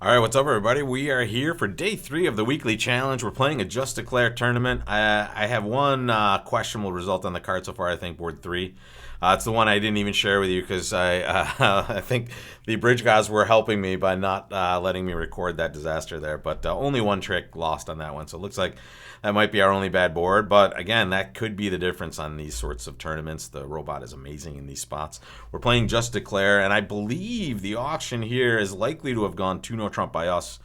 All right, what's up, everybody? We are here for day 3 of the weekly challenge. We're playing a Just Declare tournament. I have one questionable result on the card so far. I think board 3. It's the one I didn't even share with you because I think the bridge guys were helping me by not letting me record that disaster there. But only one trick lost on that one, so it looks like that might be our only bad board. But again, that could be the difference on these sorts of tournaments. The robot is amazing in these spots. We're playing Just Declare, and I believe the auction here is likely to have gone 2-no trump by us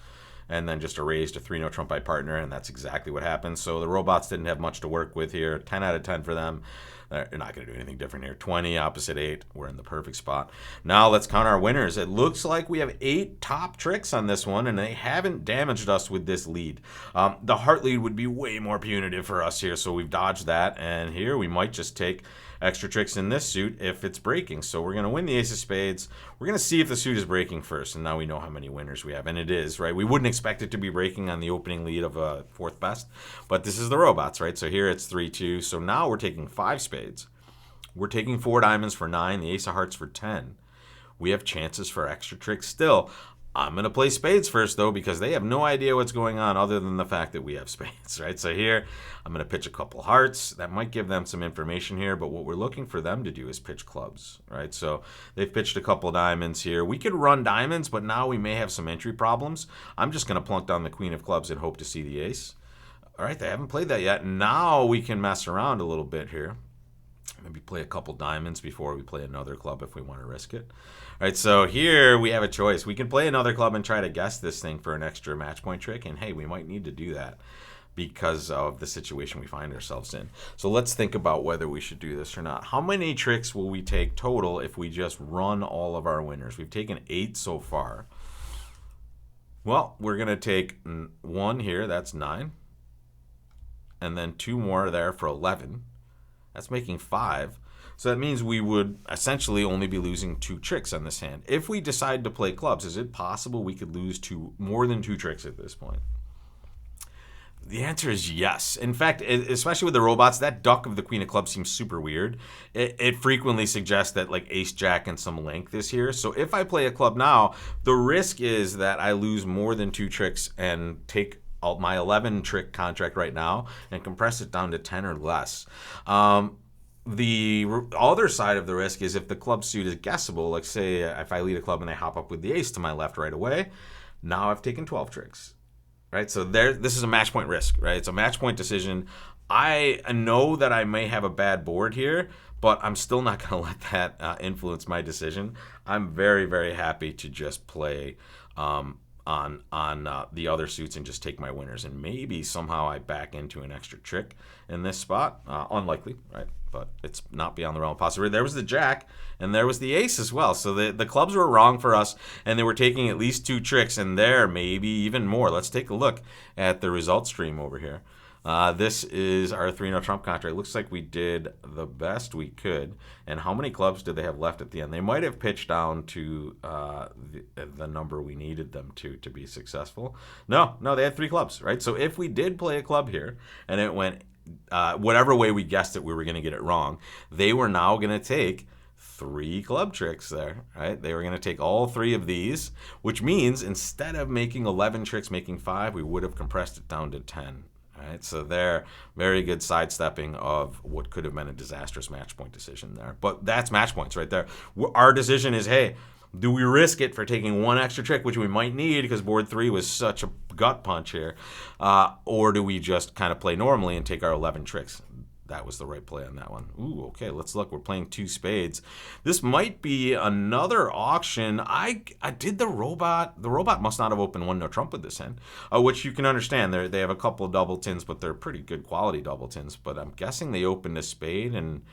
and then just erased a 3-no trump by partner, and that's exactly what happened. So the robots didn't have much to work with here. 10 out of 10 for them. They're not going to do anything different here. 20, opposite 8. We're in the perfect spot. Now let's count our winners. It looks like we have 8 top tricks on this one, and they haven't damaged us with this lead. The heart lead would be way more punitive for us here, so we've dodged that. And here we might just take extra tricks in this suit if it's breaking. So we're going to win the ace of spades. We're going to see if the suit is breaking first, and now we know how many winners we have. And it is, right? We wouldn't expect it to be breaking on the opening lead of a fourth best, but this is the robots, right? So here it's 3-2. So now we're taking 5 spades. We're taking 4 diamonds for 9, the ace of hearts for 10. We have chances for extra tricks still. I'm going to play spades first, though, because they have no idea what's going on other than the fact that we have spades, right? So here, I'm going to pitch a couple hearts. That might give them some information here, but what we're looking for them to do is pitch clubs, right? So they've pitched a couple diamonds here. We could run diamonds, but now we may have some entry problems. I'm just going to plunk down the queen of clubs and hope to see the ace. All right, they haven't played that yet. Now we can mess around a little bit here. Maybe play a couple diamonds before we play another club if we want to risk it. All right, so here we have a choice. We can play another club and try to guess this thing for an extra match point trick, and hey, we might need to do that because of the situation we find ourselves in. So let's think about whether we should do this or not. How many tricks will we take total if we just run all of our winners? We've taken 8 so far. Well, we're going to take 1 here, that's 9, and then 2 more there for 11. That's making 5. So that means we would essentially only be losing 2 tricks on this hand. If we decide to play clubs, is it possible we could lose more than 2 tricks at this point? The answer is yes. In fact, especially with the robots, that duck of the queen of clubs seems super weird. It frequently suggests that like ace jack and some length is here. So if I play a club now, the risk is that I lose more than 2 tricks and take my 11 trick contract right now and compress it down to 10 or less. The other side of the risk is if the club suit is guessable, like say if I lead a club and they hop up with the ace to my left right away, now I've taken 12 tricks, right? So this is a match point risk, right? It's a match point decision. I know that I may have a bad board here, but I'm still not going to let that influence my decision. I'm very, very happy to just play on the other suits and just take my winners, and maybe somehow I back into an extra trick in this spot. Unlikely, right? But it's not beyond the realm of possibility. There was the jack, and there was the ace as well. So the clubs were wrong for us, and they were taking at least 2 tricks, and there maybe even more. Let's take a look at the result stream over here. This is our 3-no trump contract. It looks like we did the best we could. And how many clubs did they have left at the end? They might have pitched down to the number we needed them to be successful. No, they had 3 clubs, right? So if we did play a club here and it went whatever way we guessed it, we were going to get it wrong, they were now going to take 3 club tricks there, right? They were going to take all 3 of these, which means instead of making 11 tricks, making 5, we would have compressed it down to 10. Right, so they're very good sidestepping of what could have been a disastrous match point decision there. But that's match points right there. Our decision is, hey, do we risk it for taking 1 extra trick, which we might need because board 3 was such a gut punch here, or do we just kind of play normally and take our 11 tricks? That was the right play on that one. Ooh, okay, let's look. We're playing 2 spades. This might be another auction. I did the robot. The robot must not have opened 1-no trump with this hand, which you can understand. They have a couple of double tins, but they're pretty good quality double tins. But I'm guessing they opened a spade, and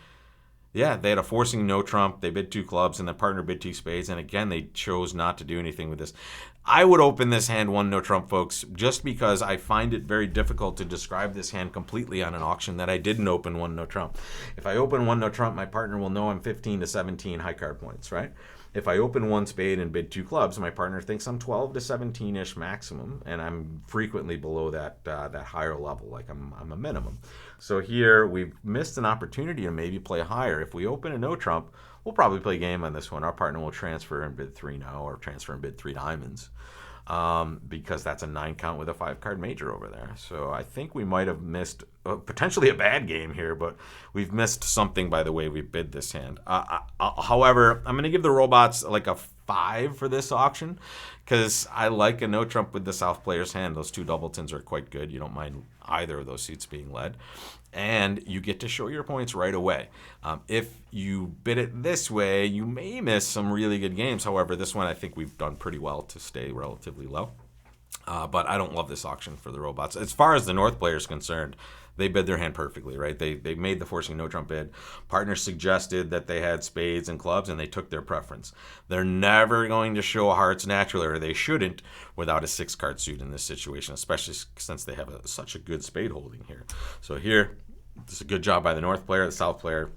yeah, they had a forcing no trump. They bid 2 clubs, and the partner bid 2 spades. And again, they chose not to do anything with this. I would open this hand 1-no trump, folks, just because I find it very difficult to describe this hand completely on an auction that I didn't open 1-no trump. If I open 1-no trump, my partner will know I'm 15 to 17 high card points, right? If I open 1 spade and bid 2 clubs, my partner thinks I'm 12 to 17-ish maximum, and I'm frequently below that higher level, like I'm a minimum. So here we've missed an opportunity to maybe play higher. If we open a no trump, we'll probably play game on this one. Our partner will transfer and bid 3 no, or transfer and bid 3 diamonds. because that's a 9 count with a 5-card major over there. So I think we might have missed potentially a bad game here, but we've missed something by the way we bid this hand. However, I'm going to give the robots like a 5 for this auction because I like a no trump with the South player's hand. Those 2 doubletons are quite good. You don't mind either of those suits being led. And you get to show your points right away. If you bid it this way, you may miss some really good games. However, this one I think we've done pretty well to stay relatively low. But I don't love this auction for the robots. As far as the North player is concerned, they bid their hand perfectly, right? They made the forcing no trump bid. Partners suggested that they had spades and clubs, and they took their preference. They're never going to show hearts naturally, or they shouldn't, without a 6-card suit in this situation, especially since they have such a good spade holding here. So here, this is a good job by the North player. The South player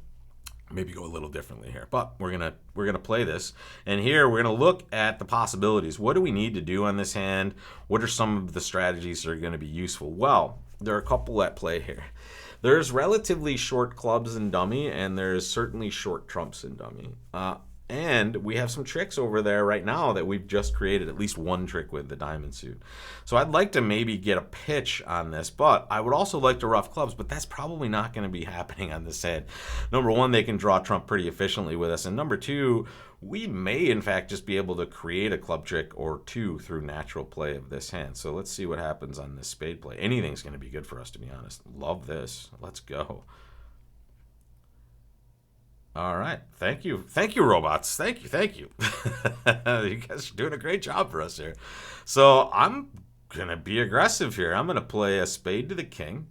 maybe go a little differently here, but we're gonna play this, and here we're gonna look at the possibilities. What do we need to do on this hand? What are some of the strategies that are going to be useful? Well, there are a couple at play here. There's relatively short clubs in dummy, and there's certainly short trumps in dummy. And we have some tricks over there right now that we've just created at least one trick with the diamond suit. So I'd like to maybe get a pitch on this, but I would also like to rough clubs, but that's probably not going to be happening on this hand. Number one, they can draw trump pretty efficiently with us. And number two, we may in fact just be able to create a club trick or 2 through natural play of this hand. So let's see what happens on this spade play. Anything's going to be good for us, to be honest. Love this. Let's go. All right. Thank you. Thank you, robots. Thank you. Thank you. You guys are doing a great job for us here. So I'm going to be aggressive here. I'm going to play a spade to the king,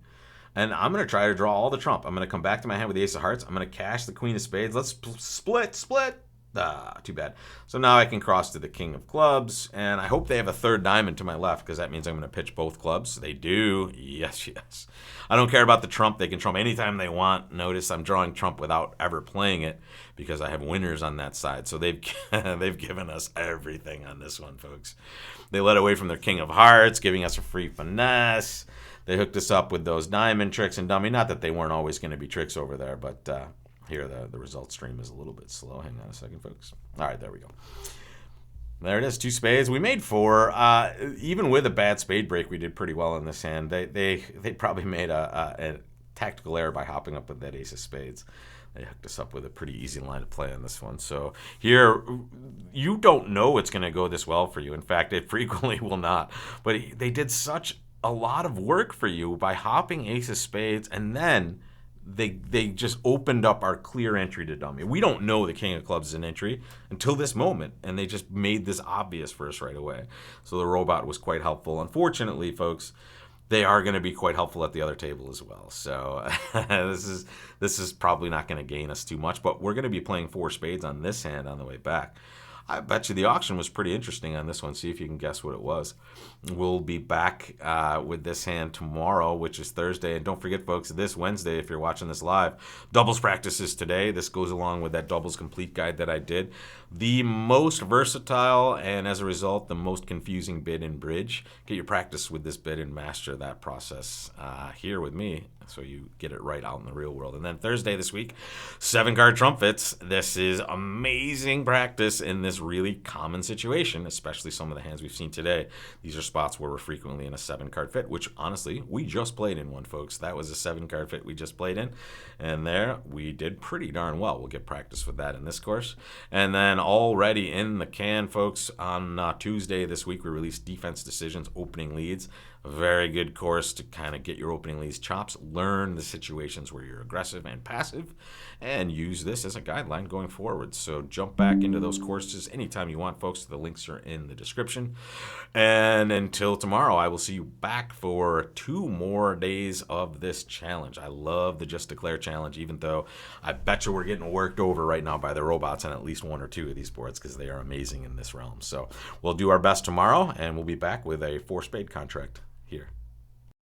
and I'm going to try to draw all the trump. I'm going to come back to my hand with the ace of hearts. I'm going to cash the queen of spades. Let's split. Too bad. So now I can cross to the king of clubs, and I hope they have a 3rd diamond to my left because that means I'm going to pitch both clubs. They do. Yes, yes. I don't care about the trump. They can trump anytime they want. Notice I'm drawing trump without ever playing it because I have winners on that side. So they've given us everything on this one, folks. They led away from their king of hearts, giving us a free finesse. They hooked us up with those diamond tricks and dummy. Not that they weren't always going to be tricks over there, but here, the result stream is a little bit slow. Hang on a second, folks. All right, there we go. There it is, 2 spades. We made 4. Even with a bad spade break, we did pretty well in this hand. They probably made a tactical error by hopping up with that ace of spades. They hooked us up with a pretty easy line of play on this one. So here, you don't know it's going to go this well for you. In fact, it frequently will not. But they did such a lot of work for you by hopping ace of spades, and then they just opened up our clear entry to dummy. We don't know the king of clubs is an entry until this moment, and they just made this obvious for us right away. So the robot was quite helpful. Unfortunately, folks, they are going to be quite helpful at the other table as well. So this is probably not going to gain us too much, but we're going to be playing 4 spades on this hand on the way back. I bet you the auction was pretty interesting on this one. See if you can guess what it was. We'll be back with this hand tomorrow, which is Thursday. And don't forget, folks, this Wednesday, if you're watching this live, doubles practices today. This goes along with that doubles complete guide that I did. The most versatile and, as a result, the most confusing bid in bridge. Get your practice with this bid and master that process here with me, so you get it right out in the real world. And then Thursday this week, 7-card trump fits. This is amazing practice in this really common situation, especially some of the hands we've seen today. These are spots where we're frequently in a 7-card fit, which honestly, we just played in one, folks. That was a 7-card fit we just played in. And there, we did pretty darn well. We'll get practice with that in this course. And then already in the can, folks, on Tuesday this week, we released Defense Decisions, Opening Leads. A very good course to kind of get your opening leads chops, learn the situations where you're aggressive and passive, and use this as a guideline going forward. So jump back into those courses anytime you want, folks. The links are in the description. And until tomorrow, I will see you back for 2 more days of this challenge. I love the Just Declare challenge, even though I bet you we're getting worked over right now by the robots on at least 1 or 2 of these boards because they are amazing in this realm. So we'll do our best tomorrow, and we'll be back with a 4-spade contract here.